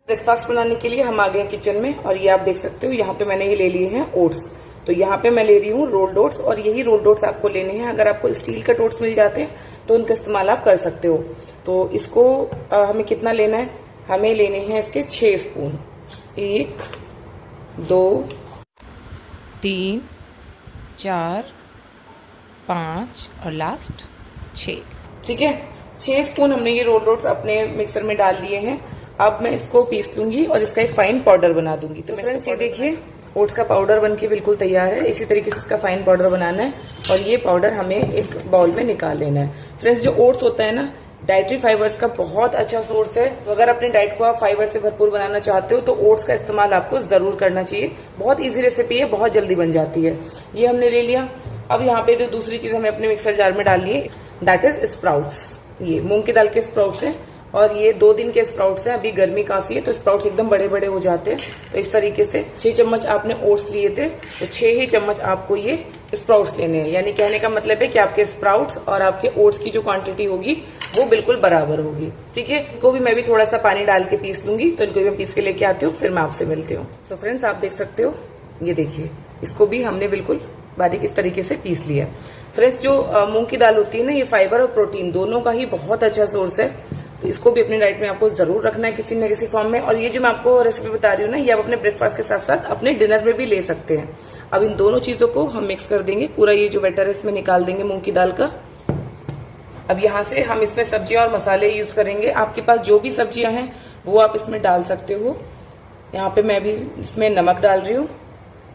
Breakfast बनाने के लिए हम आ गए किचन में और ये आप देख सकते हो यहाँ पे मैंने ये ले लिए हैं ओट्स। तो यहाँ पे मैं ले रही हूँ रोल्ड ओट्स और यही रोल्ड ओट्स आपको लेने हैं। अगर आपको स्टील के ओट्स मिल जाते हैं तो उनका इस्तेमाल आप कर सकते हो। तो इसको हमें कितना लेना है, हमें लेने हैं इसके 6 स्पून। 1 2 3 4 5 और लास्ट 6। ठीक है, 6 स्पून हमने ये रोल्ड ओट्स अपने मिक्सर में डाल लिए हैं। अब मैं इसको पीस लूंगी और इसका एक फाइन पाउडर बना दूंगी। तो फ्रेंड्स ये देखिए ओट्स का पाउडर बनके बिल्कुल तैयार है। इसी तरीके से इसका फाइन पाउडर बनाना है और ये पाउडर हमें एक बाउल में निकाल लेना है। फ्रेंड्स जो ओट्स होता है ना, डाइटरी फाइबर्स का बहुत अच्छा सोर्स है। तो अगर अपने डाइट को आप फाइबर से भरपूर बनाना चाहते हो तो ओट्स का इस्तेमाल आपको जरूर करना चाहिए। बहुत ईजी रेसिपी है, बहुत जल्दी बन जाती है। ये हमने ले लिया। अब यहाँ पे जो दूसरी चीज हमें अपने मिक्सर जार में डालनी है, दैट इज स्प्राउट्स। ये मूंग की दाल के स्प्राउट्स हैं और ये 2 दिन के स्प्राउट्स हैं। अभी गर्मी काफी है तो स्प्राउट्स एकदम बड़े बड़े हो जाते हैं। तो इस तरीके से 6 चम्मच आपने ओट्स लिए थे तो 6 ही चम्मच आपको ये स्प्राउट्स लेने हैं। यानी कहने का मतलब है कि आपके स्प्राउट्स और आपके ओट्स की जो क्वांटिटी होगी वो बिल्कुल बराबर होगी। ठीक है, इनको भी मैं भी थोड़ा सा पानी डाल के पीस लूंगी। तो इनको भी मैं पीस के लेके आती हूँ, फिर मैं आपसे मिलती हूँ। तो फ्रेंड्स आप देख सकते हो, ये देखिए इसको भी हमने बिल्कुल बारीक इस तरीके से पीस लिया। फ्रेंड्स जो मूंग की दाल होती है ना, ये फाइबर और प्रोटीन दोनों का ही बहुत अच्छा सोर्स है। तो इसको भी अपनी डाइट में आपको जरूर रखना है किसी न किसी फॉर्म में। और ये जो मैं आपको रेसिपी बता रही हूँ ना, ये आप अपने ब्रेकफास्ट के साथ साथ अपने डिनर में भी ले सकते हैं। अब इन दोनों चीजों को हम मिक्स कर देंगे। पूरा ये जो बैटर है इसमें निकाल देंगे मूंग की दाल का। अब यहाँ से हम इसमें सब्जियां और मसाले यूज करेंगे। आपके पास जो भी सब्जियां हैं वो आप इसमें डाल सकते हो। यहाँ पे मैं भी इसमें नमक डाल रही हूँ।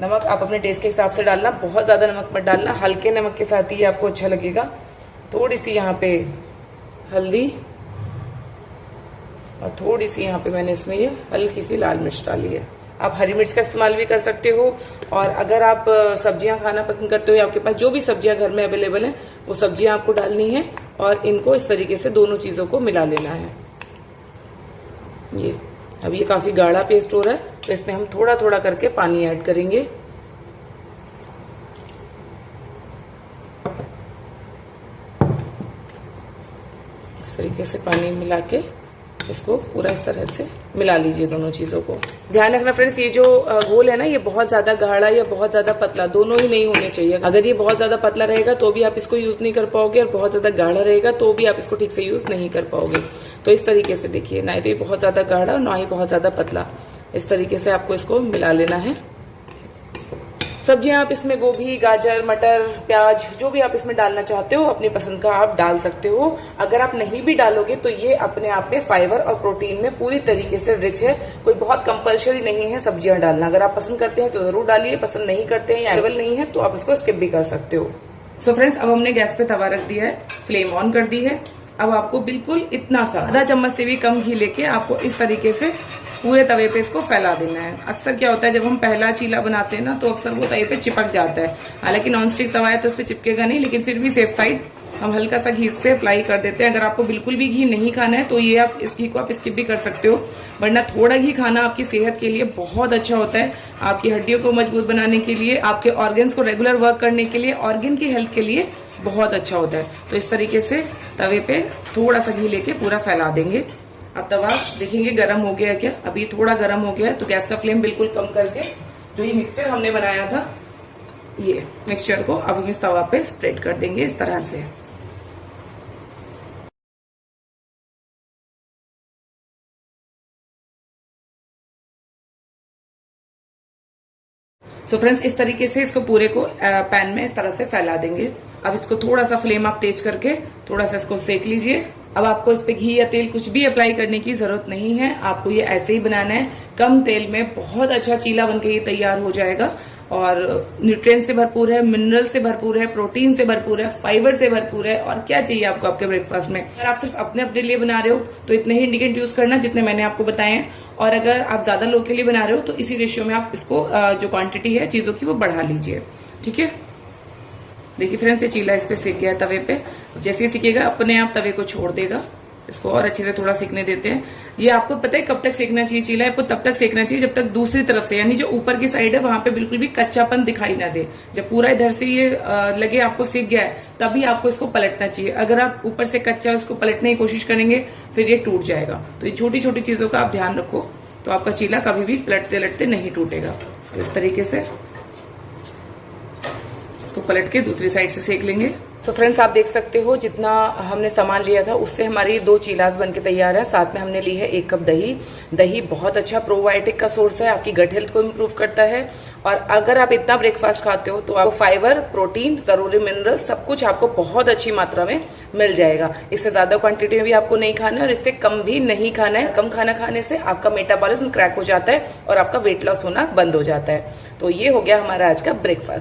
नमक आप अपने टेस्ट के हिसाब से डालना, बहुत ज्यादा नमक मत डालना, हल्के नमक के साथ ही आपको अच्छा लगेगा। थोड़ी सी यहाँ पे हल्दी और थोड़ी सी यहाँ पे मैंने इसमें ये हल्की सी लाल मिर्च डाली है। आप हरी मिर्च का इस्तेमाल भी कर सकते हो। और अगर आप सब्जियां खाना पसंद करते हो या आपके पास जो भी सब्जियां घर में अवेलेबल है वो सब्जियां आपको डालनी है और इनको इस तरीके से दोनों चीजों को मिला लेना है। ये अब ये काफी गाढ़ा पेस्ट हो रहा है तो इसमें हम थोड़ा थोड़ा करके पानी ऐड करेंगे। इस तरीके से पानी मिला के इसको पूरा इस तरह से मिला लीजिए दोनों चीजों को। ध्यान रखना फ्रेंड्स, ये जो घोल है ना, ये बहुत ज्यादा गाढ़ा या बहुत ज्यादा पतला दोनों ही नहीं होने चाहिए। अगर ये बहुत ज्यादा पतला रहेगा तो भी आप इसको यूज नहीं कर पाओगे और बहुत ज्यादा गाढ़ा रहेगा तो भी आप इसको ठीक से यूज नहीं कर पाओगे। तो इस तरीके से देखिए, ना तो ये बहुत ज्यादा गाढ़ा और ना ही बहुत ज्यादा पतला, इस तरीके से आपको इसको मिला लेना है। सब्जियां आप इसमें गोभी, गाजर, मटर, प्याज जो भी आप इसमें डालना चाहते हो अपनी पसंद का आप डाल सकते हो। अगर आप नहीं भी डालोगे तो ये अपने आप में फाइबर और प्रोटीन में पूरी तरीके से रिच है। कोई बहुत कंपलसरी नहीं है सब्जियां डालना। अगर आप पसंद करते हैं तो जरूर डालिए, पसंद नहीं करते हैं या अवेलेबल नहीं है तो आप इसको स्किप भी कर सकते हो। सो फ्रेंड्स अब हमने गैस पे तवा रख दिया है, फ्लेम ऑन कर दी है। अब आपको बिल्कुल इतना सा आधा चम्मच से भी कम घी लेके आपको इस तरीके से पूरे तवे पे इसको फैला देना है। अक्सर क्या होता है जब हम पहला चीला बनाते हैं ना तो अक्सर वो तवे पे चिपक जाता है। हालांकि नॉनस्टिक तवा है तो उस पर चिपकेगा नहीं, लेकिन फिर भी सेफ साइड हम हल्का सा घी इस पे अप्लाई कर देते हैं। अगर आपको बिल्कुल भी घी नहीं खाना है तो ये आप इस घी को आप स्किप भी कर सकते हो, वरना थोड़ा घी खाना आपकी सेहत के लिए बहुत अच्छा होता है। आपकी हड्डियों को मजबूत बनाने के लिए, आपके ऑर्गन्स को रेगुलर वर्क करने के लिए, ऑर्गन की हेल्थ के लिए बहुत अच्छा होता है। तो इस तरीके से तवे पे थोड़ा सा घी लेके पूरा फैला देंगे। अब तवा देखेंगे गर्म हो गया क्या। अभी थोड़ा गर्म हो गया है तो गैस का फ्लेम बिल्कुल कम करके जो ये मिक्सचर हमने बनाया था, ये मिक्सचर को अब हम इस तवा पे स्प्रेड कर देंगे इस तरह से। सो फ्रेंड्स इस तरीके से इसको पूरे को पैन में इस तरह से फैला देंगे। अब इसको थोड़ा सा फ्लेम आप तेज करके थोड़ा सा इसको सेक लीजिए। अब आपको इस पे घी या तेल कुछ भी अप्लाई करने की जरूरत नहीं है, आपको ये ऐसे ही बनाना है। कम तेल में बहुत अच्छा चीला बनके ये तैयार हो जाएगा और न्यूट्रिएंट से भरपूर है, मिनरल से भरपूर है, प्रोटीन से भरपूर है, फाइबर से भरपूर है। और क्या चाहिए आपको आपके ब्रेकफास्ट में। अगर आप सिर्फ अपने लिए बना रहे हो तो इतने ही इंग्रेडिएंट यूज करना जितने मैंने आपको बताए हैं। और अगर आप ज्यादा लोगों के लिए बना रहे हो तो इसी रेशियो में आप इसको जो क्वांटिटी है चीजों की वो बढ़ा लीजिए। ठीक है, देखिए फ्रेंड्स ये चीला इस पे सेक गया तवे पे। जैसे ही सीखेगा अपने आप तवे को छोड़ देगा। इसको और अच्छे से थोड़ा सेकने देते हैं। ये आपको पता है कब तक सेकना चाहिए चीला, आपको तब तक सेकना चाहिए जब तक दूसरी तरफ से, यानी जो ऊपर की साइड है वहां पे बिल्कुल भी कच्चापन दिखाई ना दे। जब पूरा इधर से ये लगे आपको सेक गया है तभी आपको इसको पलटना चाहिए। अगर आप ऊपर से कच्चा उसको पलटने की कोशिश करेंगे फिर ये टूट जाएगा। तो ये छोटी छोटी चीजों का आप ध्यान रखो। तो आपका चीला कभी भी पलटते लटते नहीं टूटेगा। तो इस तरीके से तो पलट के दूसरी साइड से सेक लेंगे। तो फ्रेंड्स आप देख सकते हो जितना हमने सामान लिया था उससे हमारी 2 चीलास बनके तैयार है। साथ में हमने ली है 1 कप दही। दही बहुत अच्छा प्रोबायोटिक का सोर्स है, आपकी गट हेल्थ को इम्प्रूव करता है। और अगर आप इतना ब्रेकफास्ट खाते हो तो आपको फाइबर, प्रोटीन, जरूरी मिनरल सब कुछ आपको बहुत अच्छी मात्रा में मिल जाएगा। इससे ज्यादा क्वांटिटी में भी आपको नहीं खाना है और इससे कम भी नहीं खाना है। कम खाना खाने से आपका मेटाबॉलिज्म क्रैक हो जाता है और आपका वेट लॉस होना बंद हो जाता है। तो ये हो गया हमारा आज का ब्रेकफास्ट।